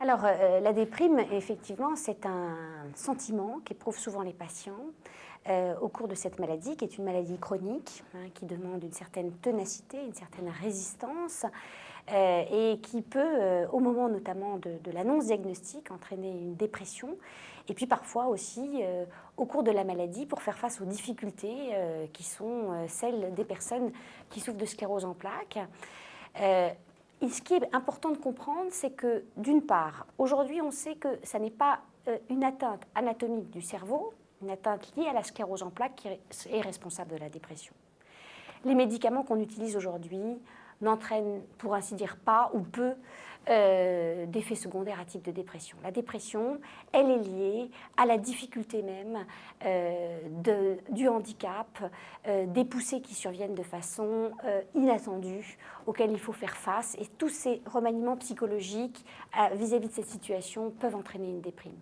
Alors, la déprime, effectivement, c'est un sentiment qu'éprouvent souvent les patients au cours de cette maladie, qui est une maladie chronique, hein, qui demande une certaine ténacité, une certaine résistance, et qui peut, au moment notamment de l'annonce diagnostique, entraîner une dépression, et puis parfois aussi au cours de la maladie, pour faire face aux difficultés qui sont celles des personnes qui souffrent de sclérose en plaques. Et ce qui est important de comprendre, c'est que, d'une part, aujourd'hui, on sait que ça n'est pas une atteinte anatomique du cerveau, une atteinte liée à la sclérose en plaques qui est responsable de la dépression. Les médicaments qu'on utilise aujourd'hui n'entraînent, pour ainsi dire, pas ou peu d'effets secondaires à type de dépression. La dépression, elle est liée à la difficulté même du handicap, des poussées qui surviennent de façon inattendue, auxquelles il faut faire face. Et tous ces remaniements psychologiques vis-à-vis de cette situation peuvent entraîner une déprime.